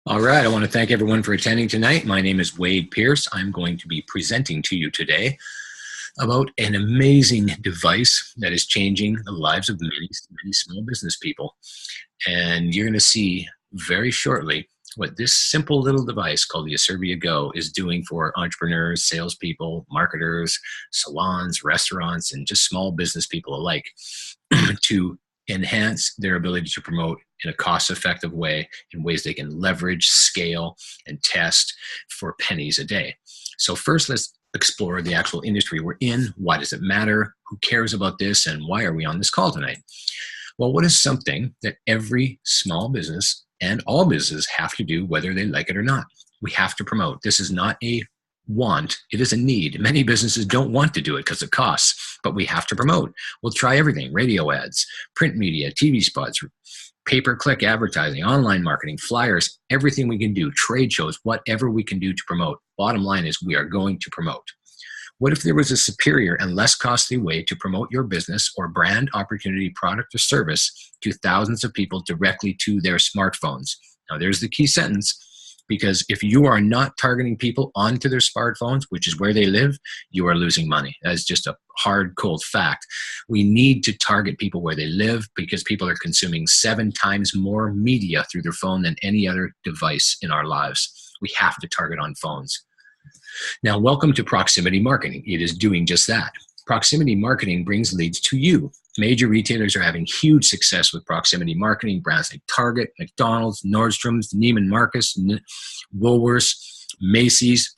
All right. I want to thank everyone for attending tonight. My name is Wade Pierce. I'm going to be presenting to you today about an amazing device that is changing the lives of many, many small business people. And you're going to see very shortly what this simple little device called the Asirvia Go is doing for entrepreneurs, salespeople, marketers, salons, restaurants, and just small business people alike to enhance their ability to promote in a cost-effective way in ways they can leverage, scale, and test for pennies a day. So first, let's explore the actual industry we're in. Why does it matter? Who cares about this? And why are we on this call tonight? Well, what is something that every small business and all businesses have to do, whether they like it or not? We have to promote. This is not a want, it is a need. Many businesses don't want to do it because it costs, but we have to promote. We'll try everything: radio ads, print media, TV spots, pay-per-click advertising, online marketing, flyers, everything we can do, trade shows, whatever we can do to promote. Bottom line is we are going to promote. What if there was a superior and less costly way to promote your business or brand, opportunity, product, or service to thousands of people directly to their smartphones? Now, there's the key sentence, because if you are not targeting people onto their smartphones, which is where they live, you are losing money. That is just a hard, cold fact. We need to target people where they live because people are consuming 7 times more media through their phone than any other device in our lives. We have to target on phones. Now, welcome to proximity marketing. It is doing just that. Proximity marketing brings leads to you. Major retailers are having huge success with proximity marketing. Brands like Target, McDonald's, Nordstrom's, Neiman Marcus, Woolworths, Macy's.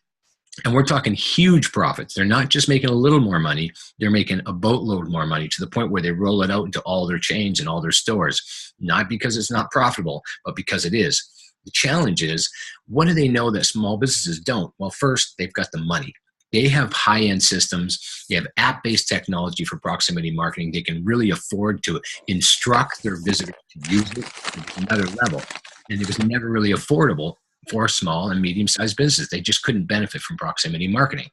And we're talking huge profits. They're not just making a little more money. They're making a boatload more money to the point where they roll it out into all their chains and all their stores. Not because it's not profitable, but because it is. The challenge is, what do they know that small businesses don't? Well, first, they've got the money. They have high-end systems. They have app-based technology for proximity marketing. They can really afford to instruct their visitors to use it to another level. And it was never really affordable for small and medium-sized businesses. They just couldn't benefit from proximity marketing.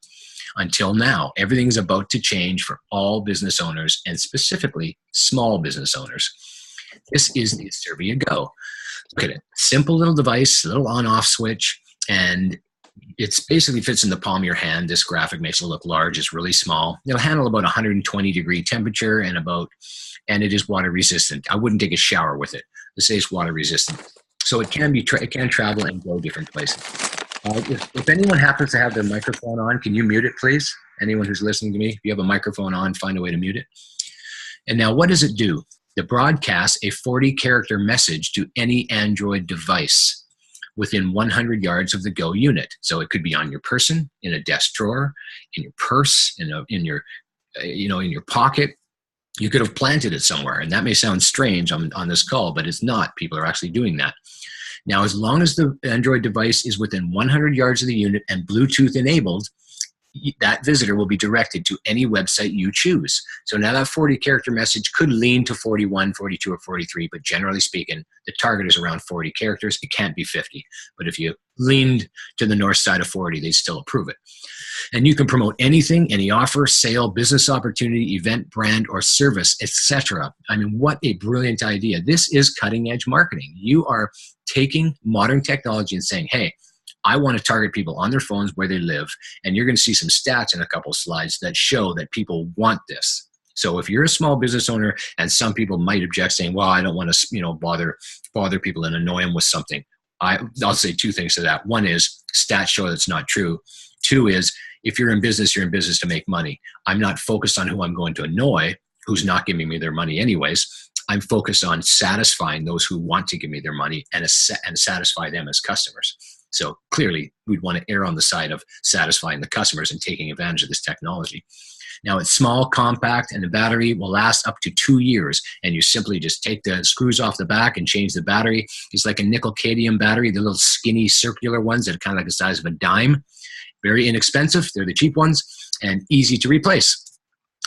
Until now, everything's about to change for all business owners, and specifically small business owners. This is the Asirvia Go. Look at it. Simple little device, little on-off switch, and it basically fits in the palm of your hand. This graphic makes it look large. It's really small. It'll handle about 120 degree temperature and it is water resistant. I wouldn't take a shower with it. This is water resistant. So it can travel and go different places. If anyone happens to have their microphone on, can you mute it, please? Anyone who's listening to me, if you have a microphone on, find a way to mute it. And now what does it do? It broadcasts a 40-character message to any Android device within 100 yards of the Go unit. So it could be on your person, in a desk drawer, in your purse, in your pocket. You could have planted it somewhere, and that may sound strange on this call, but it's not. People are actually doing that. Now, as long as the Android device is within 100 yards of the unit and Bluetooth enabled, that visitor will be directed to any website you choose. So now that 40-character message could lean to 41, 42, or 43, but generally speaking, the target is around 40 characters. It can't be 50. But if you leaned to the north side of 40, they still approve it. And you can promote anything, any offer, sale, business opportunity, event, brand, or service, etc. I mean, what a brilliant idea. This is cutting-edge marketing. You are taking modern technology and saying, hey, I want to target people on their phones where they live. And you're going to see some stats in a couple of slides that show that people want this. So if you're a small business owner, and some people might object saying, well, I don't want to bother people and annoy them with something. I'll say 2 things to that. One is stats show that's not true. 2 is if you're in business to make money. I'm not focused on who I'm going to annoy, who's not giving me their money anyways. I'm focused on satisfying those who want to give me their money and satisfy them as customers. So clearly, we'd want to err on the side of satisfying the customers and taking advantage of this technology. Now, it's small, compact, and the battery will last up to 2 years. And you simply just take the screws off the back and change the battery. It's like a nickel-cadmium battery, the little skinny circular ones that are kind of like the size of a dime. Very inexpensive. They're the cheap ones and easy to replace.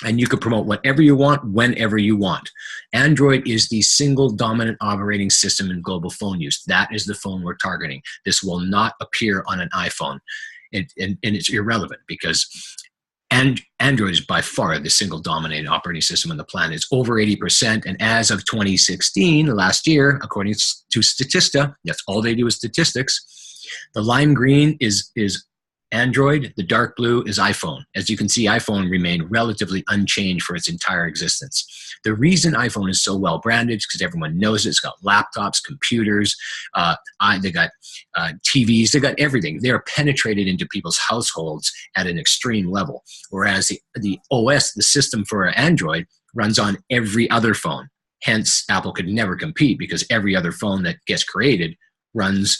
And you can promote whatever you want, whenever you want. Android is the single dominant operating system in global phone use. That is the phone we're targeting. This will not appear on an iPhone. And it's irrelevant because And Android is by far the single dominant operating system on the planet. It's over 80%. And as of 2016, last year, according to Statista, that's all they do is statistics, the lime green is Android, the dark blue is iPhone. As you can see, iPhone remained relatively unchanged for its entire existence. The reason iPhone is so well branded is because everyone knows it. It's got laptops, computers, they got TVs, they got everything. They are penetrated into people's households at an extreme level. Whereas the OS, the system for Android, runs on every other phone. Hence, Apple could never compete because every other phone that gets created runs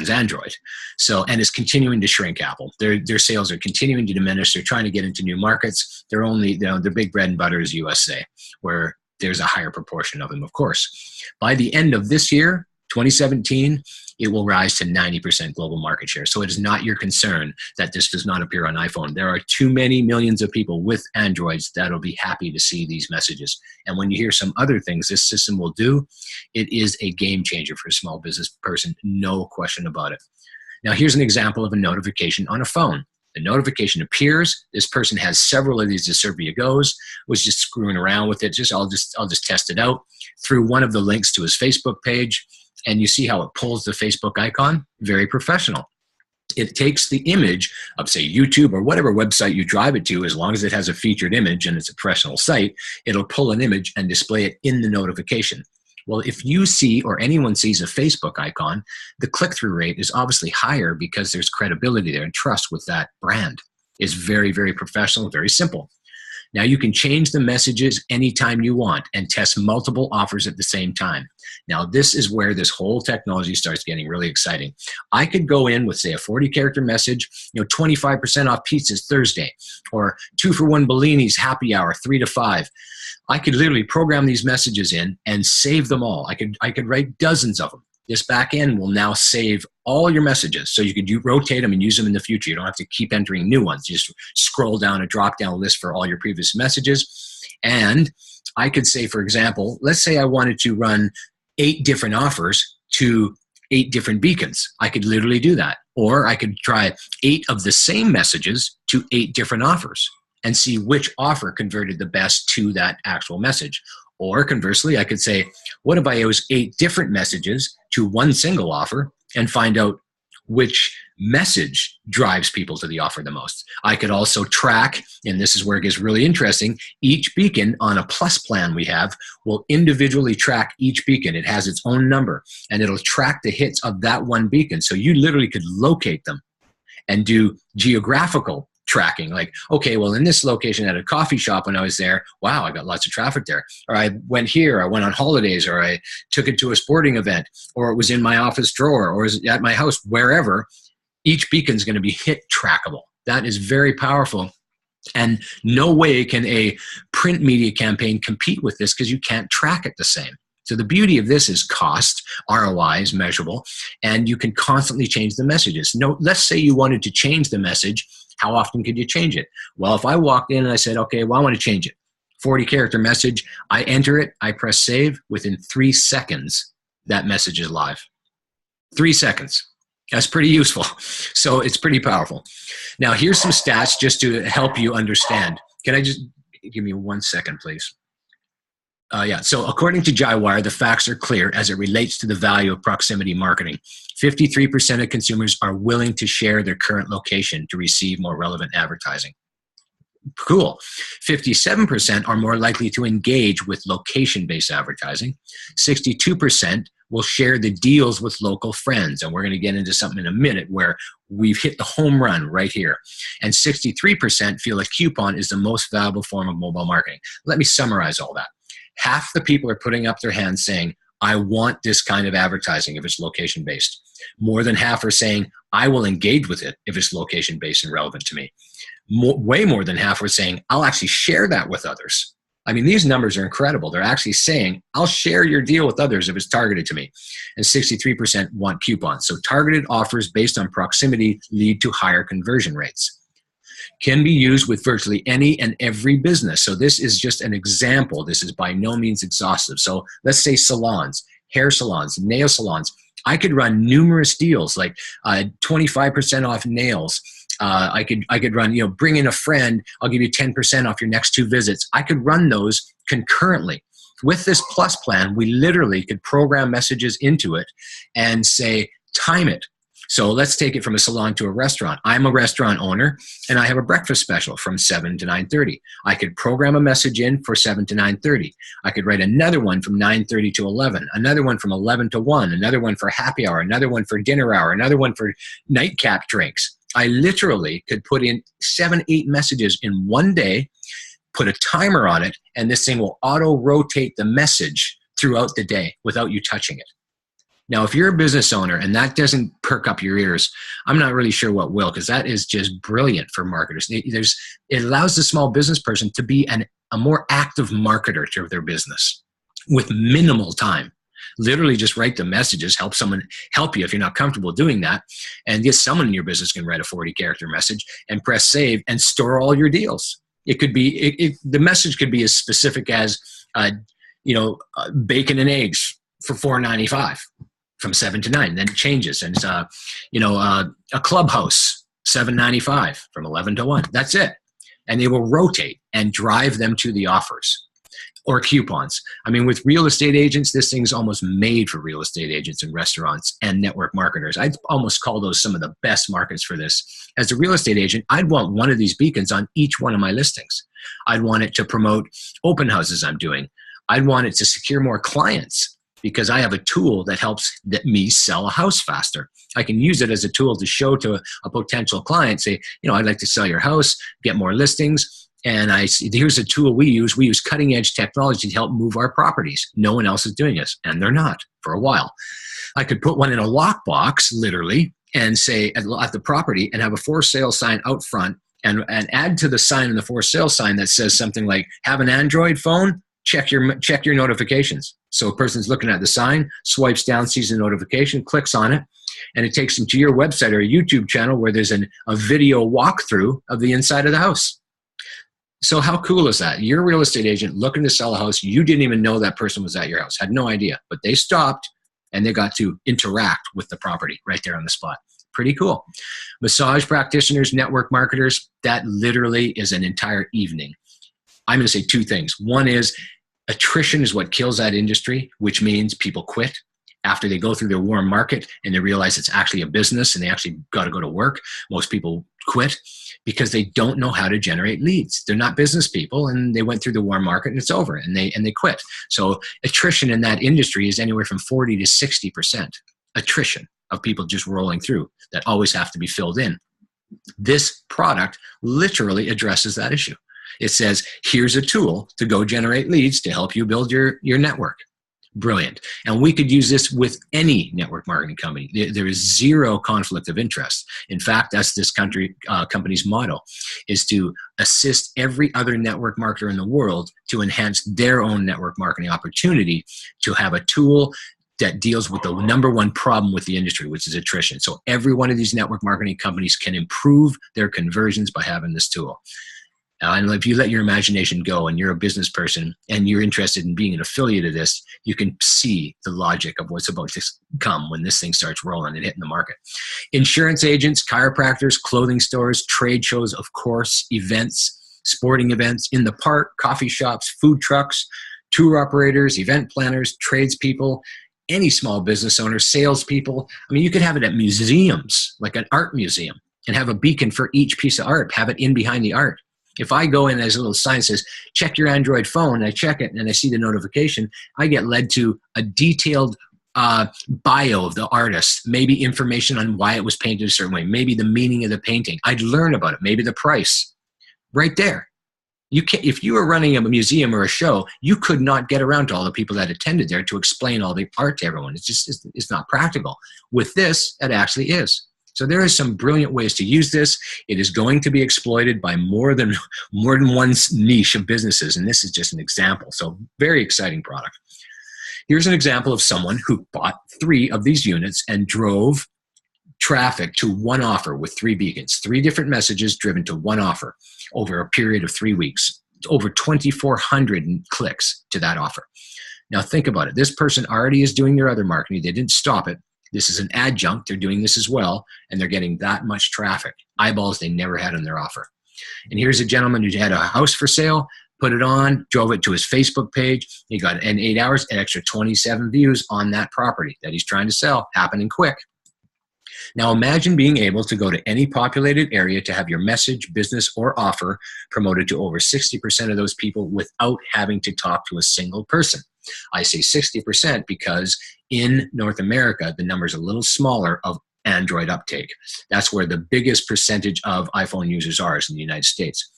Android. So, and it's continuing to shrink. Apple. Their sales are continuing to diminish. They're trying to get into new markets. They're only, their big bread and butter is USA, where there's a higher proportion of them, of course. By the end of this year, 2017, it will rise to 90% global market share. So it is not your concern that this does not appear on iPhone. There are too many millions of people with Androids that'll be happy to see these messages. And when you hear some other things this system will do, it is a game changer for a small business person, no question about it. Now here's an example of a notification on a phone. The notification appears. This person has several of these Asirvia Go's, was just screwing around with it. I'll just test it out through one of the links to his Facebook page. And you see how it pulls the Facebook icon? Very professional. It takes the image of, say, YouTube or whatever website you drive it to, as long as it has a featured image and it's a professional site, it'll pull an image and display it in the notification. Well, if you see or anyone sees a Facebook icon, the click-through rate is obviously higher because there's credibility there and trust with that brand. It's very, very professional, very simple. Now you can change the messages anytime you want and test multiple offers at the same time. Now this is where this whole technology starts getting really exciting. I could go in with, say, a 40-character message, 25% off pizzas Thursday, or 2-for-1 Bellini's happy hour, 3 to 5. I could literally program these messages in and save them all. I could write dozens of them. This back end will now save all your messages. So you could rotate them and use them in the future. You don't have to keep entering new ones. You just scroll down a drop-down list for all your previous messages. And I could say, for example, let's say I wanted to run 8 different offers to 8 different beacons. I could literally do that. Or I could try 8 of the same messages to 8 different offers and see which offer converted the best to that actual message. Or conversely, I could say, what if I use 8 different messages to one single offer and find out which message drives people to the offer the most? I could also track, and this is where it gets really interesting, each beacon on a plus plan we have will individually track each beacon. It has its own number, and it'll track the hits of that one beacon. So you literally could locate them and do geographical tracking, like, okay, well, in this location at a coffee shop when I was there, wow, I got lots of traffic there. Or I went here, I went on holidays, or I took it to a sporting event, or it was in my office drawer, or is at my house, wherever. Each beacon is going to be hit trackable. That is very powerful. And no way can a print media campaign compete with this because you can't track it the same. So the beauty of this is cost, ROI is measurable, and you can constantly change the messages. Let's say you wanted to change the message. How often could you change it? Well, if I walked in and I said, okay, well, I want to change it. 40-character message, I enter it, I press save. Within 3 seconds, that message is live. 3 seconds. That's pretty useful. So it's pretty powerful. Now, here's some stats just to help you understand. Can I just give me 1 second, please? Yeah, so according to Jaiwire, the facts are clear as it relates to the value of proximity marketing. 53% of consumers are willing to share their current location to receive more relevant advertising. Cool. 57% are more likely to engage with location-based advertising. 62% will share the deals with local friends. And we're going to get into something in a minute where we've hit the home run right here. And 63% feel a coupon is the most valuable form of mobile marketing. Let me summarize all that. Half the people are putting up their hands saying, I want this kind of advertising if it's location-based. More than half are saying, I will engage with it if it's location-based and relevant to me. Way more than half are saying, I'll actually share that with others. I mean, these numbers are incredible. They're actually saying, I'll share your deal with others if it's targeted to me. And 63% want coupons. So targeted offers based on proximity lead to higher conversion rates. Can be used with virtually any and every business. So this is just an example. This is by no means exhaustive. So let's say salons, hair salons, nail salons. I could run numerous deals like 25% off nails, I could run, bring in a friend. I'll give you 10% off your next 2 visits. I could run those concurrently. With this plus plan, we literally could program messages into it and say, time it. So let's take it from a salon to a restaurant. I'm a restaurant owner and I have a breakfast special from 7 to 9:30. I could program a message in for 7 to 9:30. I could write another one from 9:30 to 11, another one from 11 to 1, another one for happy hour, another one for dinner hour, another one for nightcap drinks. I literally could put in 7, 8 messages in one day, put a timer on it, and this thing will auto-rotate the message throughout the day without you touching it. Now, if you're a business owner and that doesn't perk up your ears, I'm not really sure what will, because that is just brilliant for marketers. It allows the small business person to be a more active marketer to their business with minimal time. Literally just write the messages, help you if you're not comfortable doing that, and get someone in your business can write a 40-character message and press save and store all your deals. It could be, the message could be as specific as, bacon and eggs for $4.95 from 7 to 9. Then it changes, and it's a clubhouse $7.95 from 11 to 1. That's it, and they will rotate and drive them to the offers. Or coupons. I mean, with real estate agents, this thing's almost made for real estate agents and restaurants and network marketers. I'd almost call those some of the best markets for this. As a real estate agent, I'd want one of these beacons on each one of my listings. I'd want it to promote open houses I'm doing. I'd want it to secure more clients because I have a tool that helps me sell a house faster. I can use it as a tool to show to a potential client, say, I'd like to sell your house, get more listings. And here's a tool we use. We use cutting edge technology to help move our properties. No one else is doing this, and they're not for a while. I could put one in a lockbox, literally, and say at the property and have a for sale sign out front and add to the sign in the for sale sign that says something like, have an Android phone? Check your notifications. So a person's looking at the sign, swipes down, sees the notification, clicks on it, and it takes them to your website or a YouTube channel where there's a video walkthrough of the inside of the house. So how cool is that? You're a real estate agent looking to sell a house. You didn't even know that person was at your house. Had no idea. But they stopped and they got to interact with the property right there on the spot. Pretty cool. Massage practitioners, network marketers, that literally is an entire evening. I'm going to say 2 things. One is attrition is what kills that industry, which means people quit after they go through their warm market and they realize it's actually a business and they actually got to go to work. Most people quit because they don't know how to generate leads. They're not business people and they went through the warm market and it's over and they quit. So attrition in that industry is anywhere from 40 to 60% attrition of people just rolling through that always have to be filled in. This product literally addresses that issue. It says, here's a tool to go generate leads to help you build your network. Brilliant. And we could use this with any network marketing company. There is zero conflict of interest. In fact, that's this company's motto, is to assist every other network marketer in the world to enhance their own network marketing opportunity, to have a tool that deals with the number one problem with the industry, which is attrition. So every one of these network marketing companies can improve their conversions by having this tool. And if you let your imagination go and you're a business person and you're interested in being an affiliate of this, you can see the logic of what's about to come when this thing starts rolling and hitting the market. Insurance agents, chiropractors, clothing stores, trade shows, of course, events, sporting events, in the park, coffee shops, food trucks, tour operators, event planners, tradespeople, any small business owner, salespeople. I mean, you could have it at museums, like an art museum, and have a beacon for each piece of art, have it in behind the art. If I go in, there's a little sign that says, check your Android phone, and I check it and I see the notification, I get led to a detailed bio of the artist, maybe information on why it was painted a certain way, maybe the meaning of the painting. I'd learn about it, maybe the price. Right there. If you were running a museum or a show, you could not get around to all the people that attended there to explain all the art to everyone. It's not practical. With this, it actually is. So there are some brilliant ways to use this. It is going to be exploited by more than one niche of businesses, and this is just an example. So very exciting product. Here's an example of someone who bought 3 of these units and drove traffic to one offer with 3 beacons, 3 different messages driven to one offer over a period of 3 weeks, over 2,400 clicks to that offer. Now think about it. This person already is doing their other marketing. They didn't stop it. This is an adjunct. They're doing this as well, and they're getting that much traffic, eyeballs they never had on their offer. And here's a gentleman who had a house for sale, put it on, drove it to his Facebook page. He got in 8 hours, an extra 27 views on that property that he's trying to sell, happening quick. Now imagine being able to go to any populated area to have your message, business, or offer promoted to over 60% of those people without having to talk to a single person. I say 60% because in North America, the number is a little smaller of Android uptake. That's where the biggest percentage of iPhone users are, is in the United States.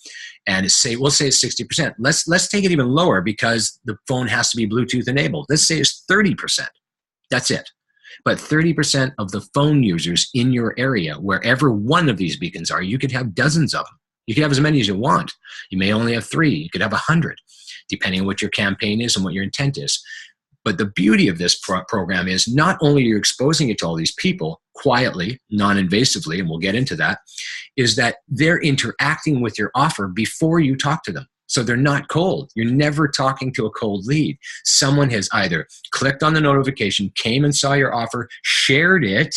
And we'll say it's 60%. Let's take it even lower because the phone has to be Bluetooth enabled. Let's say it's 30%. That's it. But 30% of the phone users in your area, wherever one of these beacons are, you could have dozens of them. You could have as many as you want. You may only have 3. You could have 100, depending on what your campaign is and what your intent is. But the beauty of this program is not only you're exposing it to all these people quietly, non-invasively, and we'll get into that, is that they're interacting with your offer before you talk to them. So they're not cold. You're never talking to a cold lead. Someone has either clicked on the notification, came and saw your offer, shared it,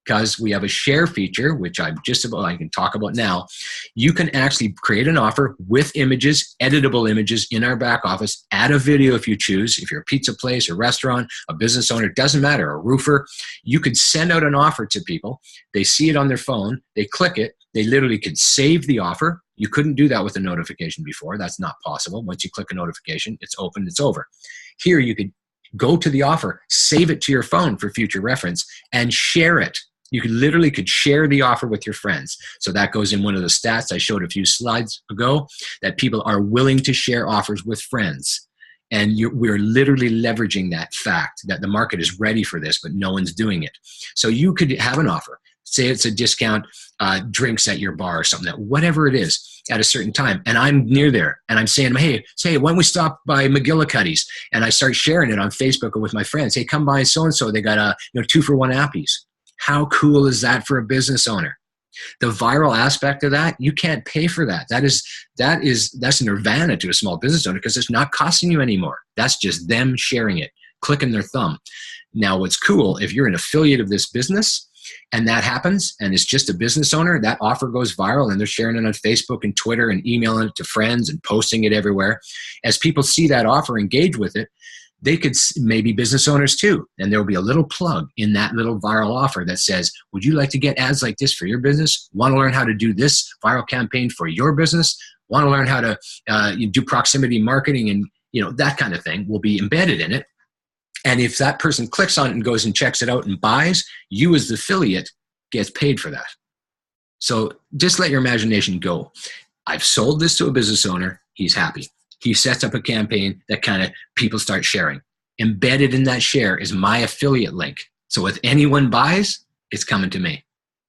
because we have a share feature, which I can talk about now. You can actually create an offer with images, editable images in our back office, add a video if you choose. If you're a pizza place, a restaurant, a business owner, doesn't matter, a roofer, you could send out an offer to people. They see it on their phone, they click it, they literally could save the offer. You couldn't do that with a notification before. That's not possible. Once you click a notification, it's open, it's over. Here you could go to the offer, save it to your phone for future reference, and share it. You could share the offer with your friends. So that goes in one of the stats I showed a few slides ago, that people are willing to share offers with friends. And we're literally leveraging that fact that the market is ready for this, but no one's doing it. So you could have an offer. Say it's a discount drinks at your bar or something, that whatever it is at a certain time. And I'm near there and I'm saying, hey, why don't we stop by McGillicuddy's? And I start sharing it on Facebook or with my friends. Hey, come by so-and-so. They got a 2-for-1 Appies. How cool is that for a business owner? The viral aspect of that, you can't pay for that. That's nirvana to a small business owner because it's not costing you anymore. That's just them sharing it, clicking their thumb. Now, what's cool, if you're an affiliate of this business and that happens and it's just a business owner, that offer goes viral and they're sharing it on Facebook and Twitter and emailing it to friends and posting it everywhere. As people see that offer, engage with it, they could maybe business owners too. And there will be a little plug in that little viral offer that says, would you like to get ads like this for your business? Want to learn how to do this viral campaign for your business? Want to learn how to do proximity marketing and that kind of thing will be embedded in it. And if that person clicks on it and goes and checks it out and buys, you as the affiliate gets paid for that. So just let your imagination go. I've sold this to a business owner. He's happy. He sets up a campaign that kind of people start sharing. Embedded in that share is my affiliate link. So if anyone buys, it's coming to me.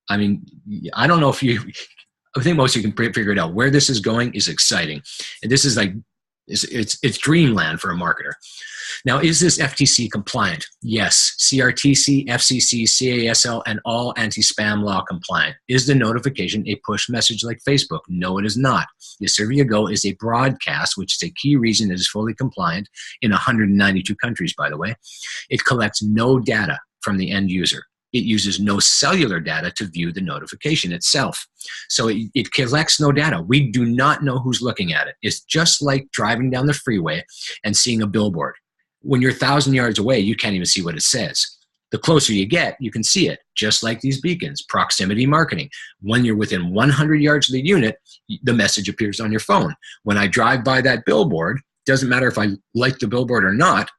I mean, I don't know if I think most of you can figure it out. Where this is going is exciting. And this is it's dreamland for a marketer. Now, is this FTC compliant? Yes. CRTC, FCC, CASL, and all anti-spam law compliant. Is the notification a push message like Facebook? No, it is not. The Asirvia Go is a broadcast, which is a key reason it is fully compliant in 192 countries, by the way. It collects no data from the end user. It uses no cellular data to view the notification itself. So it collects no data. We do not know who's looking at it. It's just like driving down the freeway and seeing a billboard. When you're 1,000 yards away, you can't even see what it says. The closer you get, you can see it, just like these beacons, proximity marketing. When you're within 100 yards of the unit, the message appears on your phone. When I drive by that billboard, doesn't matter if I like the billboard or not,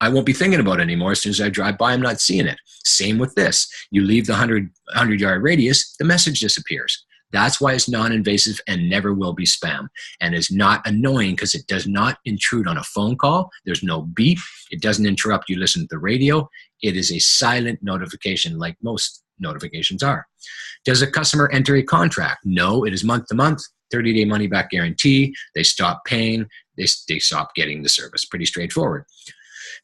I won't be thinking about it anymore. As soon as I drive by, I'm not seeing it. Same with this. You leave the 100-yard radius, the message disappears. That's why it's non-invasive and never will be spam. And is not annoying because it does not intrude on a phone call. There's no beep. It doesn't interrupt you listen to the radio. It is a silent notification like most notifications are. Does a customer enter a contract? No, it is month to month, 30-day money-back guarantee. They stop paying. They stop getting the service. Pretty straightforward.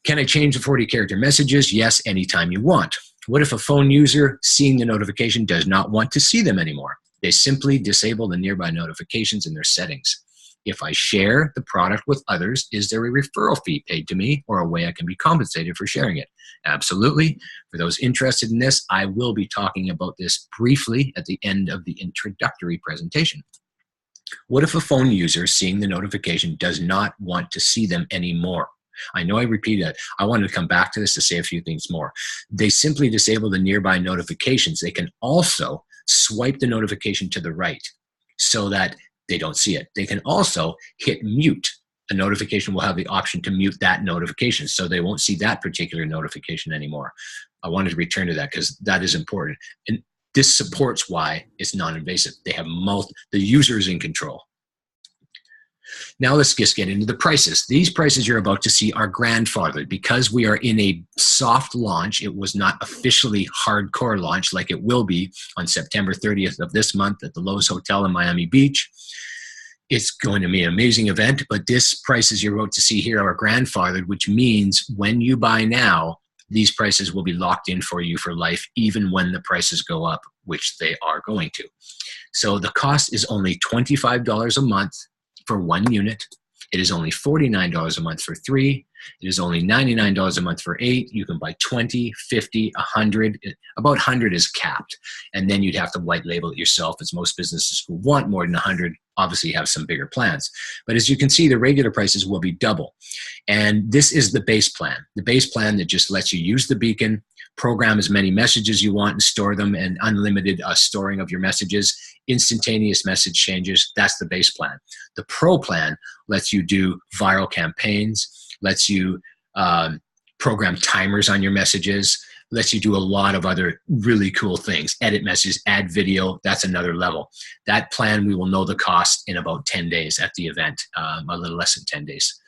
Can I change the 40-character messages? Yes, anytime you want. What if a phone user seeing the notification does not want to see them anymore? They simply disable the nearby notifications in their settings. If I share the product with others, is there a referral fee paid to me or a way I can be compensated for sharing it? Absolutely. For those interested in this, I will be talking about this briefly at the end of the introductory presentation. What if a phone user seeing the notification does not want to see them anymore? I know I repeat that. I wanted to come back to this to say a few things more. They simply disable the nearby notifications. They can also swipe the notification to the right so that they don't see it. They can also hit mute. A notification will have the option to mute that notification, so they won't see that particular notification anymore. I wanted to return to that because that is important. And this supports why it's non-invasive. They have the user is in control. Now let's just get into the prices. These prices you're about to see are grandfathered because we are in a soft launch. It was not officially hardcore launch like it will be on September 30th of this month at the Lowe's Hotel in Miami Beach. It's going to be an amazing event, but this prices you're about to see here are grandfathered, which means when you buy now, these prices will be locked in for you for life, even when the prices go up, which they are going to. So the cost is only $25 a month for 1 unit. It is only $49 a month for 3. It is only $99 a month for 8. You can buy 20, 50, 100. About 100 is capped. And then you'd have to white label it yourself, as most businesses who want more than 100 obviously have some bigger plans. But as you can see, the regular prices will be double. And this is the base plan. The base plan that just lets you use the beacon, program as many messages you want and store them, and unlimited storing of your messages, instantaneous message changes. That's the base plan. The pro plan lets you do viral campaigns, lets you program timers on your messages, lets you do a lot of other really cool things. Edit messages, add video, that's another level. That plan, we will know the cost in about 10 days at the event, a little less than 10 days.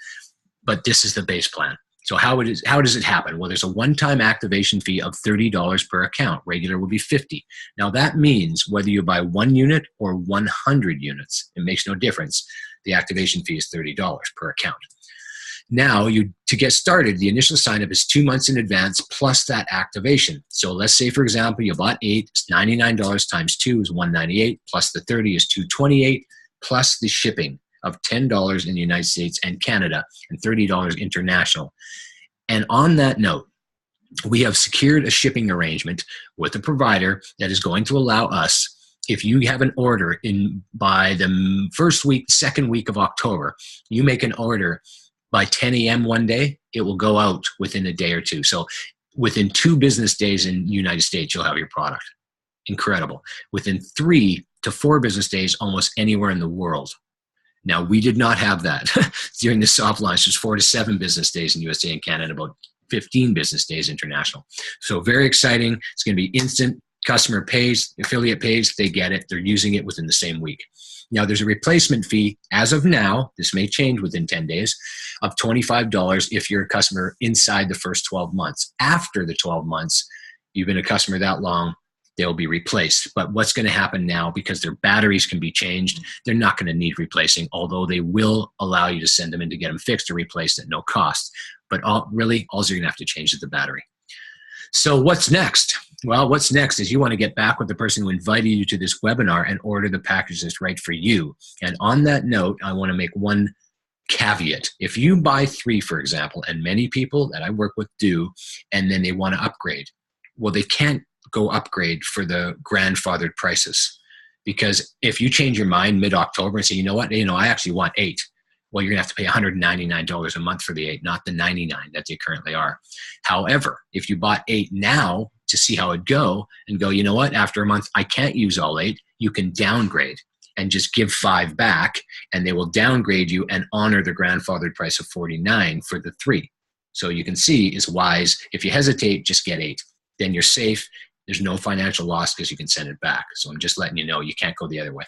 But this is the base plan. So how does it happen? Well, there's a one-time activation fee of $30 per account. Regular will be $50. Now that means whether you buy 1 unit or 100 units, it makes no difference. The activation fee is $30 per account. Now, to get started, the initial sign-up is 2 months in advance plus that activation. So let's say, for example, you bought 8, it's $99 times 2 is $198, plus the 30 is $228, plus the shipping of $10 in the United States and Canada and $30 international. And on that note, we have secured a shipping arrangement with a provider that is going to allow us, if you have an order by the first week, second week of October, you make an order by 10 a.m. one day, it will go out within a day or two. So within 2 business days in the United States, you'll have your product. Incredible. Within 3 to 4 business days, almost anywhere in the world. Now, we did not have that during the soft launch. There's 4 to 7 business days in USA and Canada, about 15 business days international. So very exciting. It's going to be instant. Customer pays, affiliate pays, they get it. They're using it within the same week. Now, there's a replacement fee as of now, this may change within 10 days, of $25 if you're a customer inside the first 12 months. After the 12 months, you've been a customer that long, they'll be replaced. But what's going to happen now, because their batteries can be changed, they're not going to need replacing, although they will allow you to send them in to get them fixed or replaced at no cost. But all you're going to have to change is the battery. So what's next? Well, what's next is you want to get back with the person who invited you to this webinar and order the package that's right for you. And on that note, I want to make one caveat. If you buy 3, for example, and many people that I work with do, and then they want to upgrade, well, they can't go upgrade for the grandfathered prices. Because if you change your mind mid-October and say, you know what, I actually want 8, well, you're going to have to pay $199 a month for the 8, not the $99 that they currently are. However, if you bought 8 now to see how it go and go, you know what, after a month, I can't use all 8, you can downgrade and just give 5 back, and they will downgrade you and honor the grandfathered price of $49 for the 3. So you can see it's wise. If you hesitate, just get 8. Then you're safe. There's no financial loss because you can send it back. So I'm just letting you know you can't go the other way.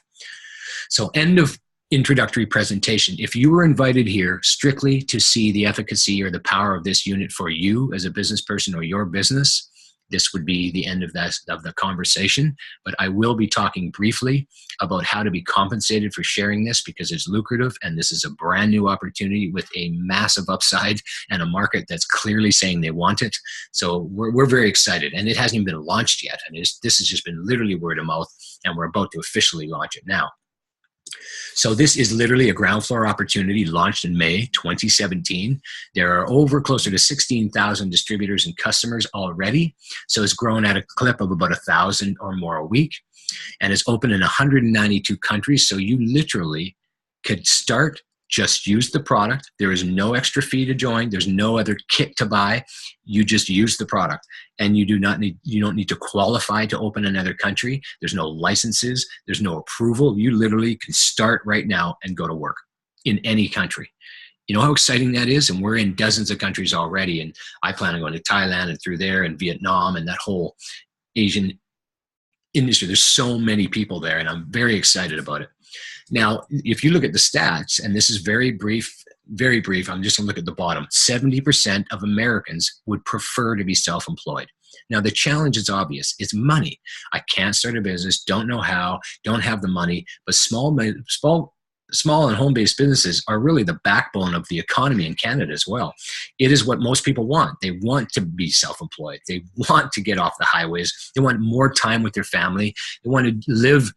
So end of introductory presentation. If you were invited here strictly to see the efficacy or the power of this unit for you as a business person or your business, this would be the end of the conversation. But I will be talking briefly about how to be compensated for sharing this, because it's lucrative and this is a brand new opportunity with a massive upside and a market that's clearly saying they want it. So we're very excited, and it hasn't even been launched yet. And this has just been literally word of mouth, and we're about to officially launch it now. So this is literally a ground floor opportunity launched in May 2017. There are closer to 16,000 distributors and customers already. So it's grown at a clip of about 1,000 or more a week. And it's open in 192 countries. So you literally could start, just use the product. There is no extra fee to join. There's no other kit to buy. You just use the product, and you don't need to qualify to open another country. There's no licenses. There's no approval. You literally can start right now and go to work in any country. You know how exciting that is? And we're in dozens of countries already. And I plan on going to Thailand and through there and Vietnam and that whole Asian industry. There's so many people there, and I'm very excited about it. Now, if you look at the stats, and this is very brief, I'm just going to look at the bottom. 70% of Americans would prefer to be self-employed. Now, the challenge is obvious. It's money. I can't start a business, don't know how, don't have the money, but small and home-based businesses are really the backbone of the economy in Canada as well. It is what most people want. They want to be self-employed. They want to get off the highways. They want more time with their family. They want to live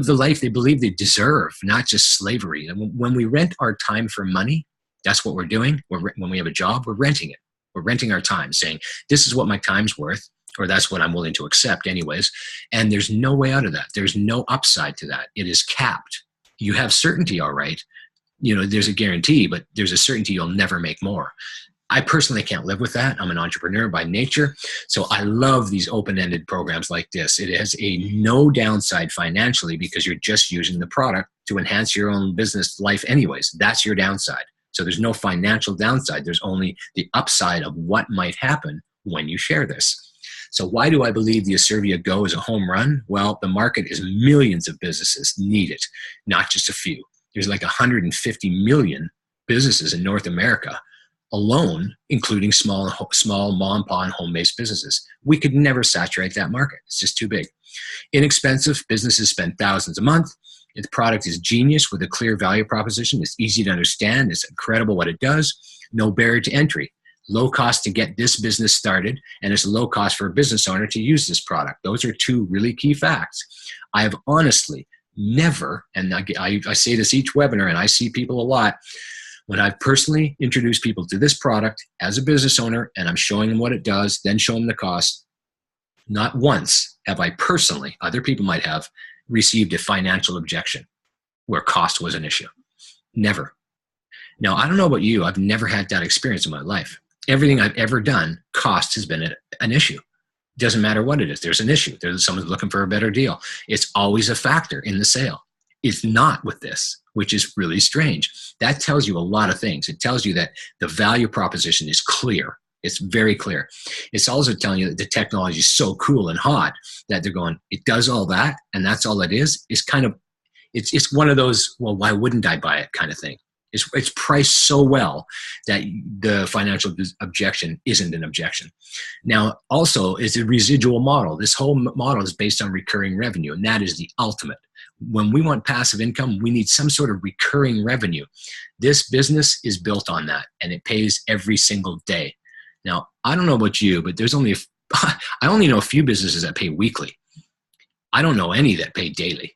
the life they believe they deserve, not just slavery. And when we rent our time for money, that's what we're doing. When we have a job, we're renting it. We're renting our time, saying, this is what my time's worth, or that's what I'm willing to accept anyways. And there's no way out of that. There's no upside to that. It is capped. You have certainty, all right. You know, there's a guarantee, but there's a certainty you'll never make more. I personally can't live with that. I'm an entrepreneur by nature. So I love these open-ended programs like this. It has a no downside financially because you're just using the product to enhance your own business life anyways. That's your downside. So there's no financial downside. There's only the upside of what might happen when you share this. So why do I believe the Asirvia Go is a home run? Well, the market is millions of businesses need it, not just a few. There's like 150 million businesses in North America alone, including small mom, pa, and home-based businesses. We could never saturate that market. It's just too big. Inexpensive. Businesses spend thousands a month. Its product is genius with a clear value proposition. It's easy to understand. It's incredible what it does. No barrier to entry. Low cost to get this business started, and it's low cost for a business owner to use this product. Those are two really key facts. I have honestly never, and I say this each webinar, and I see people a lot, when I've personally introduced people to this product as a business owner and I'm showing them what it does, then show them the cost, not once have I personally, other people might have, received a financial objection where cost was an issue. Never. Now, I don't know about you. I've never had that experience in my life. Everything I've ever done, cost has been an issue. Doesn't matter what it is. There's an issue. There's someone's looking for a better deal. It's always a factor in the sale. It's not with this, which is really strange. That tells you a lot of things. It tells you that the value proposition is clear. It's very clear. It's also telling you that the technology is so cool and hot that they're going, it does all that, and that's all it is. It's kind of, it's one of those, well, why wouldn't I buy it kind of thing. It's priced so well that the financial objection isn't an objection. Now, also, it's a residual model. This whole model is based on recurring revenue, and that is the ultimate. When we want passive income, we need some sort of recurring revenue. This business is built on that, and it pays every single day. Now, I don't know about you, but I only know a few businesses that pay weekly. I don't know any that pay daily.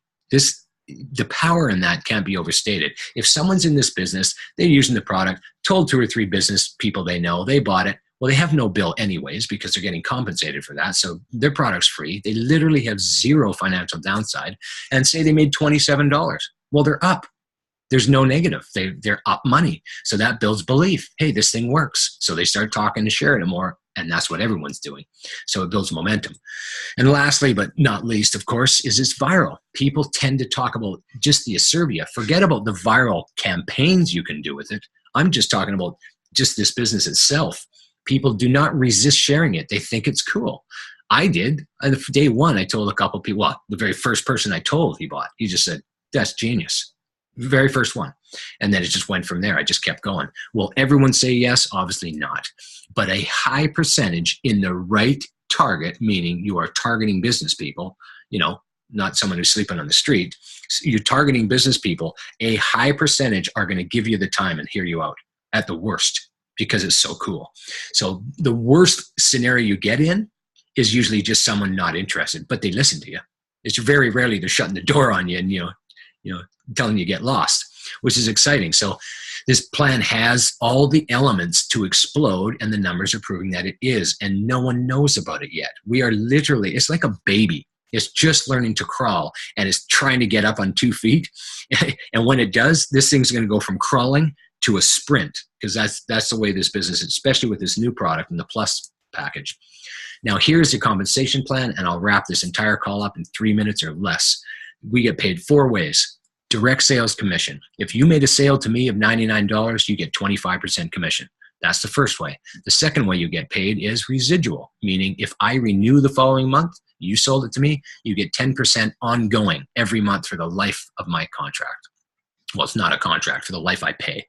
The power in that can't be overstated. If someone's in this business, they're using the product, told 2 or 3 business people they know, they bought it. Well, they have no bill anyways because they're getting compensated for that. So their product's free. They literally have zero financial downside, and say they made $27. Well, they're up. There's no negative. They're up money. So that builds belief. Hey, this thing works. So they start talking to share it more. And that's what everyone's doing. So it builds momentum. And lastly, but not least, of course, is it's viral. People tend to talk about just the Asirvia. Forget about the viral campaigns you can do with it. I'm just talking about just this business itself. People do not resist sharing it. They think it's cool. I did. On day one, I told a couple of people, well, the very first person I told he bought, he just said, that's genius. Very first one. And then it just went from there. I just kept going. Will everyone say yes? Obviously not. But a high percentage in the right target, meaning you are targeting business people, not someone who's sleeping on the street. You're targeting business people. A high percentage are going to give you the time and hear you out at the worst because it's so cool. So the worst scenario you get in is usually just someone not interested, but they listen to you. It's very rarely they're shutting the door on you and, telling you get lost, which is exciting. So this plan has all the elements to explode, and the numbers are proving that it is, and no one knows about it yet. We are literally, it's like a baby. It's just learning to crawl, and it's trying to get up on 2 feet. And when it does, this thing's going to go from crawling to a sprint, because that's the way this business is, especially with this new product and the Plus package. Now, here's the compensation plan, and I'll wrap this entire call up in 3 minutes or less. We get paid 4 ways. Direct sales commission. If you made a sale to me of $99, you get 25% commission. That's the first way. The second way you get paid is residual, meaning if I renew the following month, you sold it to me, you get 10% ongoing every month for the life of my contract. Well, it's not a contract, for the life I pay.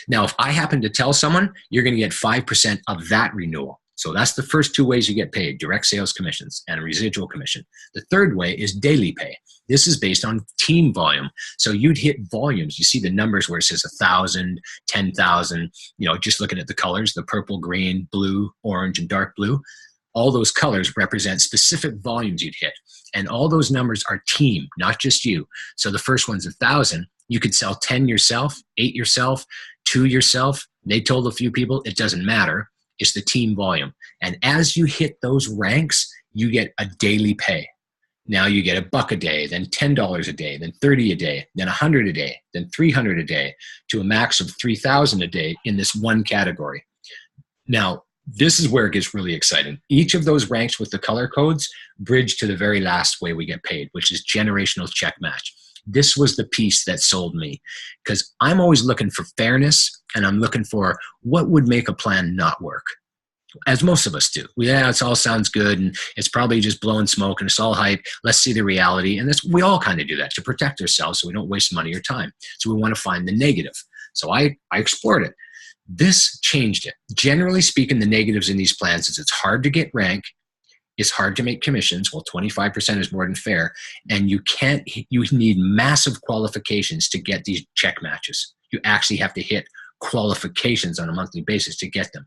Now, if I happen to tell someone, you're going to get 5% of that renewal. So that's the first 2 ways you get paid: direct sales commissions and a residual commission. The third way is daily pay. This is based on team volume. So you'd hit volumes. You see the numbers where it says 1,000, 10,000, just looking at the colors, the purple, green, blue, orange, and dark blue. All those colors represent specific volumes you'd hit. And all those numbers are team, not just you. So the first one's 1,000. You could sell 10 yourself, 8 yourself, 2 yourself. They told a few people, it doesn't matter. It's the team volume. And as you hit those ranks, you get a daily pay. Now you get $1 a day, then $10 a day, then $30 a day, then $100 a day, then $300 a day, to a max of $3,000 a day in this one category. Now, this is where it gets really exciting. Each of those ranks with the color codes bridge to the very last way we get paid, which is generational check match. This was the piece that sold me, because I'm always looking for fairness, and I'm looking for what would make a plan not work, as most of us do. Yeah, it all sounds good, and it's probably just blowing smoke, and it's all hype. Let's see the reality. And we all kind of do that to protect ourselves so we don't waste money or time. So we want to find the negative. So I explored it. This changed it. Generally speaking, the negatives in these plans is it's hard to get rank. It's hard to make commissions. Well, 25% is more than fair. And you need massive qualifications to get these check matches. You actually have to hit qualifications on a monthly basis to get them.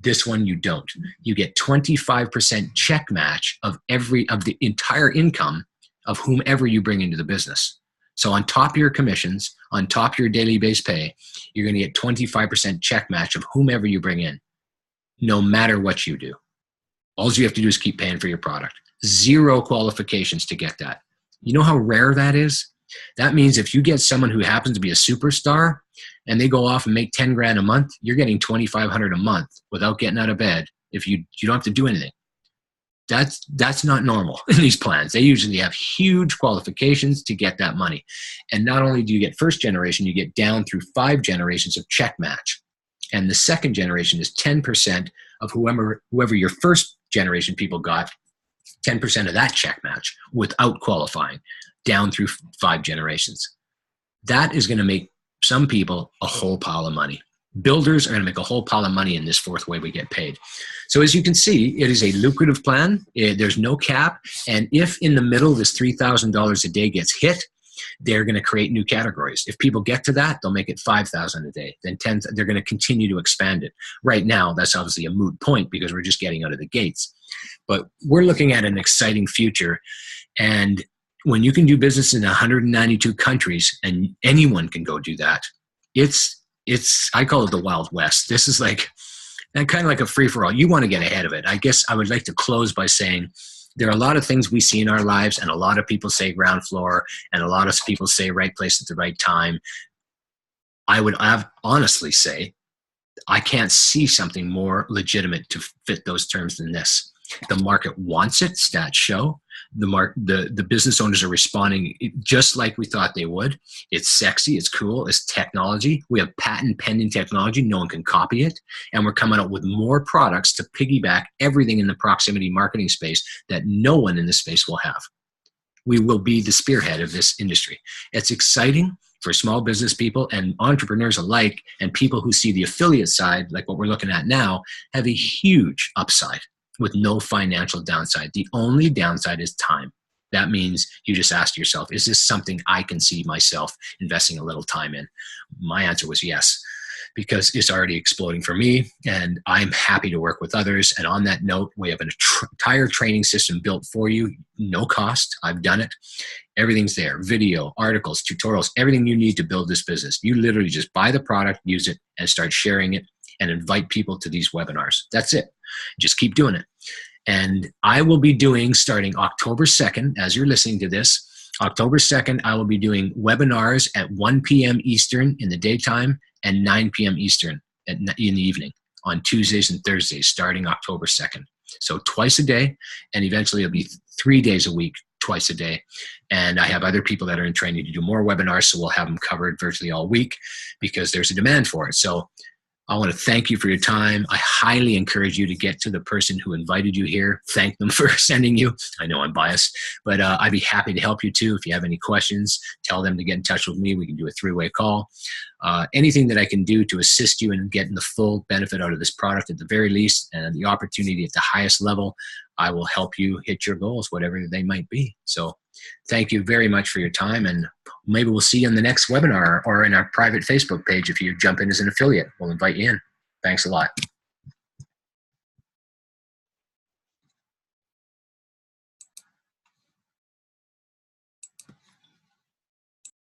This one you don't. You get 25% check match of the entire income of whomever you bring into the business. So on top of your commissions, on top of your daily base pay, you're going to get 25% check match of whomever you bring in, no matter what you do. All you have to do is keep paying for your product. 0 qualifications to get that. You know how rare that is? That means if you get someone who happens to be a superstar and they go off and make 10 grand a month, you're getting 2,500 a month without getting out of bed. If you don't have to do anything. That's not normal in these plans. They usually have huge qualifications to get that money. And not only do you get first generation, you get down through 5 generations of check match. And the second generation is 10% of whoever your first generation people got, 10% of that check match without qualifying, down through 5 generations. That is going to make some people a whole pile of money. Builders are going to make a whole pile of money in this 4th way we get paid. So as you can see, it is a lucrative plan. There's no cap. And if in the middle this $3,000 a day gets hit, they're going to create new categories. If people get to that, they'll make it $5,000 a day. Then 10, they're going to continue to expand it. Right now, that's obviously a moot point because we're just getting out of the gates. But we're looking at an exciting future. And when you can do business in 192 countries and anyone can go do that, I call it the Wild West. This is like kind of like a free-for-all. You want to get ahead of it. I guess I would like to close by saying there are a lot of things we see in our lives, and a lot of people say ground floor, and a lot of people say right place at the right time. I would honestly say I can't see something more legitimate to fit those terms than this. The market wants it. Stats show. The business owners are responding just like we thought they would. It's sexy. It's cool. It's technology. We have patent pending technology. No one can copy it. And we're coming out with more products to piggyback everything in the proximity marketing space that no one in this space will have. We will be the spearhead of this industry. It's exciting for small business people and entrepreneurs alike, and people who see the affiliate side, like what we're looking at now, have a huge upside with no financial downside. The only downside is time. That means you just ask yourself, is this something I can see myself investing a little time in? My answer was yes. because it's already exploding for me, and I'm happy to work with others. And on that note, we have an entire training system built for you, no cost. I've done it. Everything's there: video, articles, tutorials, everything you need to build this business. You literally just buy the product, use it, and start sharing it and invite people to these webinars. That's it. Just keep doing it. And I will be doing, starting October 2nd, as you're listening to this, October 2nd, I will be doing webinars at 1 p.m. Eastern in the daytime and 9 p.m. Eastern in the evening on Tuesdays and Thursdays, starting October 2nd. So twice a day, and eventually it'll be 3 days a week, twice a day. And I have other people that are in training to do more webinars, so we'll have them covered virtually all week because there's a demand for it. So I want to thank you for your time. I highly encourage you to get to the person who invited you here. Thank them for sending you. I know I'm biased, but I'd be happy to help you too. If you have any questions, tell them to get in touch with me. We can do a 3-way call. Anything that I can do to assist you in getting the full benefit out of this product at the very least, and the opportunity at the highest level, I will help you hit your goals, whatever they might be. So thank you very much for your time, and maybe we'll see you in the next webinar or in our private Facebook page. If you jump in as an affiliate, we'll invite you in. Thanks a lot.